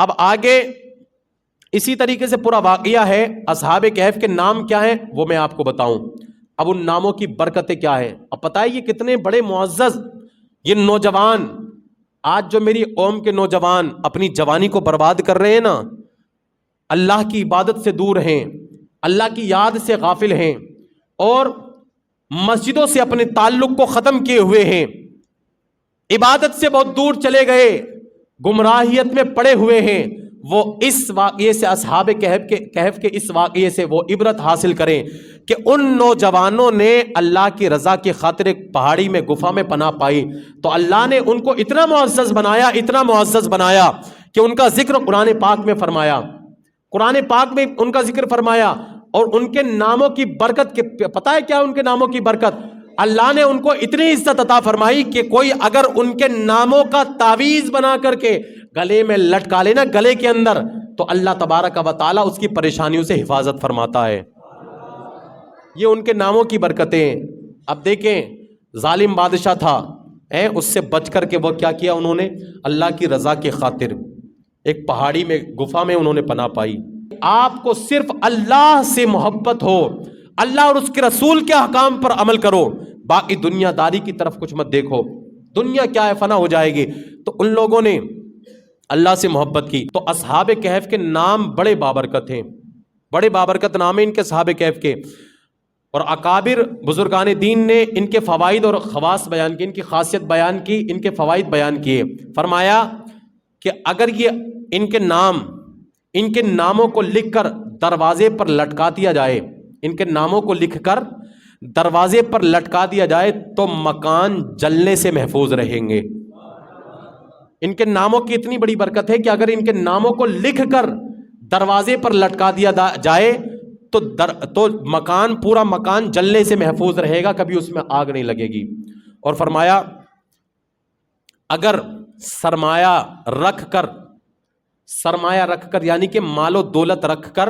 اب آگے اسی طریقے سے پورا واقعہ ہے. اصحاب کہف کے نام کیا ہیں وہ میں آپ کو بتاؤں. اب ان ناموں کی برکتیں کیا ہیں. اب پتہ ہے یہ کتنے بڑے معزز یہ نوجوان، آج جو میری قوم کے نوجوان اپنی جوانی کو برباد کر رہے ہیں نا، اللہ کی عبادت سے دور ہیں، اللہ کی یاد سے غافل ہیں، اور مسجدوں سے اپنے تعلق کو ختم کیے ہوئے ہیں، عبادت سے بہت دور چلے گئے، گمراہیت میں پڑے ہوئے ہیں، وہ اس واقعے سے، اصحاب کہف کے اس واقعے سے وہ عبرت حاصل کریں کہ ان نوجوانوں نے اللہ کی رضا کی خاطر ایک پہاڑی میں گفا میں پناہ پائی تو اللہ نے ان کو اتنا معزز بنایا، اتنا معزز بنایا کہ ان کا ذکر قرآن پاک میں فرمایا، قرآن پاک میں ان کا ذکر فرمایا. اور ان کے ناموں کی برکت کے پتہ ہے کیا ان کے ناموں کی برکت؟ اللہ نے ان کو اتنی عزت عطا فرمائی کہ کوئی اگر ان کے ناموں کا تعویذ بنا کر کے گلے میں لٹکا لینا، گلے کے اندر، تو اللہ تبارک و تعالیٰ اس کی پریشانیوں سے حفاظت فرماتا ہے. یہ ان کے ناموں کی برکتیں. اب دیکھیں ظالم بادشاہ تھا، اس سے بچ کر کے وہ کیا کیا انہوں نے؟ اللہ کی رضا کی خاطر ایک پہاڑی میں گفا میں انہوں نے پناہ پائی. آپ کو صرف اللہ سے محبت ہو، اللہ اور اس کے رسول کے احکام پر عمل کرو، باقی دنیا داری کی طرف کچھ مت دیکھو، دنیا کیا ہے فنا ہو جائے گی. تو ان لوگوں نے اللہ سے محبت کی. تو اصحاب کہف کے نام بڑے بابرکت ہیں، بڑے بابرکت نام ہیں ان کے اصحاب کہف کے. اور اکابر بزرگان دین نے ان کے فوائد اور خواص بیان کی، ان کی خاصیت بیان کی، ان کے فوائد بیان کیے. فرمایا کہ اگر یہ ان کے ناموں کو لکھ کر دروازے پر لٹکا دیا جائے، ان کے ناموں کو لکھ کر دروازے پر لٹکا دیا جائے تو مکان جلنے سے محفوظ رہیں گے. ان کے ناموں کی اتنی بڑی برکت ہے کہ اگر ان کے ناموں کو لکھ کر دروازے پر لٹکا دیا جائے تو مکان، پورا مکان جلنے سے محفوظ رہے گا، کبھی اس میں آگ نہیں لگے گی. اور فرمایا اگر سرمایہ رکھ کر یعنی کہ مال و دولت رکھ کر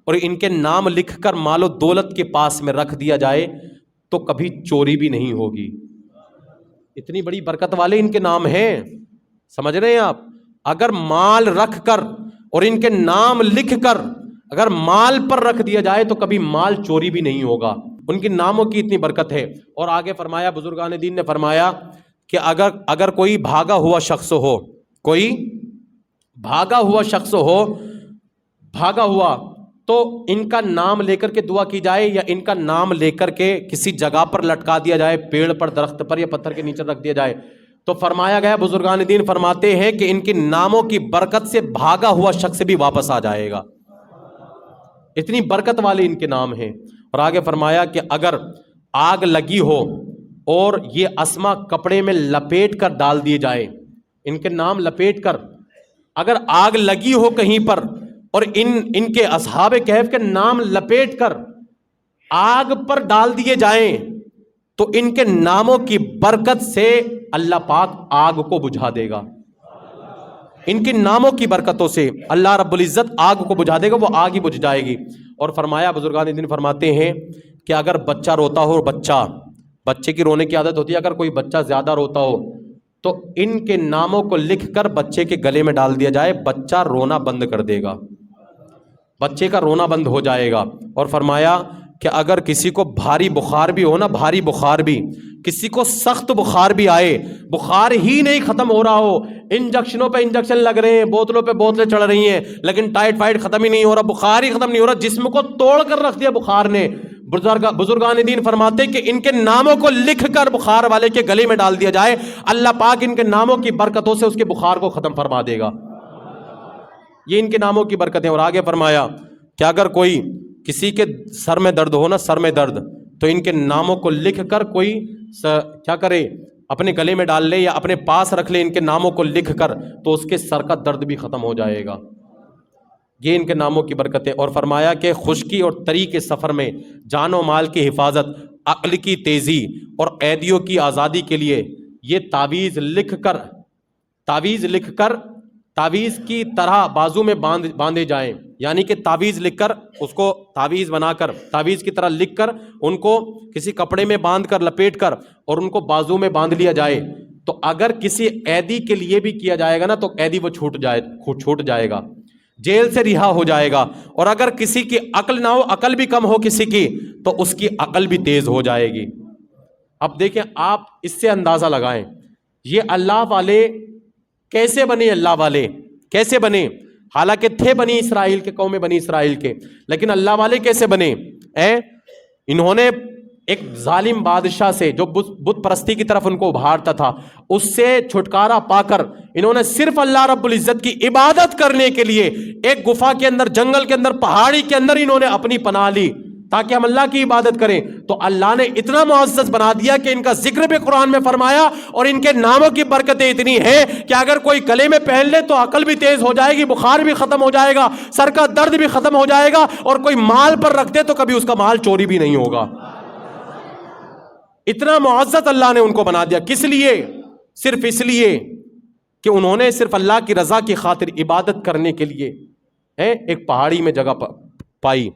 اور ان کے نام لکھ کر مال و دولت کے پاس میں رکھ دیا جائے تو کبھی چوری بھی نہیں ہوگی. اتنی بڑی برکت والے ان کے نام ہیں، سمجھ رہے ہیں آپ؟ اگر مال رکھ کر اور ان کے نام لکھ کر اگر مال پر رکھ دیا جائے تو کبھی مال چوری بھی نہیں ہوگا. ان کے ناموں کی اتنی برکت ہے. اور آگے فرمایا، بزرگان دین نے فرمایا کہ اگر کوئی بھاگا ہوا شخص ہو تو ان کا نام لے کر کے دعا کی جائے، یا ان کا نام لے کر کے کسی جگہ پر لٹکا دیا جائے، پیڑ پر، درخت پر یا پتھر کے نیچے رکھ دیا جائے، تو فرمایا گیا، بزرگان دین فرماتے ہیں کہ ان کے ناموں کی برکت سے بھاگا ہوا شخص بھی واپس آ جائے گا. اتنی برکت والے ان کے نام ہیں. اور آگے فرمایا کہ اگر آگ لگی ہو اور یہ اسما کپڑے میں لپیٹ کر ڈال دیے جائے، ان کے نام لپیٹ کر، اگر آگ لگی ہو کہیں پر اور ان کے اصحاب کہف کے نام لپیٹ کر آگ پر ڈال دیے جائیں تو ان کے ناموں کی برکت سے اللہ پاک آگ کو بجھا دے گا. ان کے ناموں کی برکتوں سے اللہ رب العزت آگ کو بجھا دے گا، وہ آگ ہی بجھ جائے گی. اور فرمایا، بزرگان دین فرماتے ہیں کہ اگر بچہ روتا ہو، بچے کی رونے کی عادت ہوتی ہے، اگر کوئی بچہ زیادہ روتا ہو تو ان کے ناموں کو لکھ کر بچے کے گلے میں ڈال دیا جائے، بچہ رونا بند کر دے گا، بچے کا رونا بند ہو جائے گا. اور فرمایا کہ اگر کسی کو بھاری بخار بھی ہو نا، بھاری بخار بھی، کسی کو سخت بخار بھی آئے، بخار ہی نہیں ختم ہو رہا ہو، انجیکشنوں پہ انجیکشن لگ رہے ہیں، بوتلوں پہ بوتلیں چڑھ رہی ہیں، لیکن ٹائیفائڈ ختم ہی نہیں ہو رہا، بخار ہی ختم نہیں ہو رہا، جسم کو توڑ کر رکھ دیا بخار نے، بزرگان دین فرماتے کہ ان کے ناموں کو لکھ کر بخار والے کے گلے میں ڈال دیا جائے، اللہ پاک ان کے ناموں کی برکتوں سے اس کے بخار کو ختم فرما دے گا. یہ ان کے ناموں کی برکت ہے. اور آگے فرمایا کہ اگر کوئی کسی کے سر میں درد ہو نا، سر میں درد، تو ان کے ناموں کو لکھ کر کوئی کیا کرے، اپنے گلے میں ڈال لے یا اپنے پاس رکھ لے ان کے ناموں کو لکھ کر، تو اس کے سر کا درد بھی ختم ہو جائے گا. یہ ان کے ناموں کی برکت ہے. اور فرمایا کہ خشکی اور تری کے سفر میں جان و مال کی حفاظت، عقل کی تیزی اور قیدیوں کی آزادی کے لیے یہ تعویذ لکھ کر تعویذ کی طرح بازو میں باندھے جائیں، یعنی کہ تعویذ لکھ کر، اس کو تعویذ بنا کر، تعویذ کی طرح لکھ کر ان کو کسی کپڑے میں باندھ کر، لپیٹ کر، اور ان کو بازو میں باندھ لیا جائے تو اگر کسی قیدی کے لیے بھی کیا جائے گا نا تو قیدی وہ چھوٹ جائے گا، جیل سے رہا ہو جائے گا. اور اگر کسی کی عقل نہ ہو، عقل بھی کم ہو کسی کی، تو اس کی عقل بھی تیز ہو جائے گی. اب دیکھیں آپ اس سے اندازہ لگائیں یہ اللہ والے کیسے بنے، اللہ والے کیسے بنے؟ حالانکہ تھے بنی اسرائیل کے، قوم بنی اسرائیل کے، لیکن اللہ والے کیسے بنے؟ انہوں نے ایک ظالم بادشاہ سے جو بت پرستی کی طرف ان کو ابھارتا تھا، اس سے چھٹکارا پا کر انہوں نے صرف اللہ رب العزت کی عبادت کرنے کے لیے ایک گفا کے اندر، جنگل کے اندر، پہاڑی کے اندر انہوں نے اپنی پناہ لی تاکہ ہم اللہ کی عبادت کریں. تو اللہ نے اتنا معزز بنا دیا کہ ان کا ذکر بھی قرآن میں فرمایا، اور ان کے ناموں کی برکتیں اتنی ہیں کہ اگر کوئی گلے میں پہن لے تو عقل بھی تیز ہو جائے گی، بخار بھی ختم ہو جائے گا، سر کا درد بھی ختم ہو جائے گا، اور کوئی مال پر رکھ دے تو کبھی اس کا مال چوری بھی نہیں ہوگا. اتنا معزز اللہ نے ان کو بنا دیا. کس لیے؟ صرف اس لیے کہ انہوں نے صرف اللہ کی رضا کی خاطر عبادت کرنے کے لیے ایک پہاڑی میں جگہ پائی.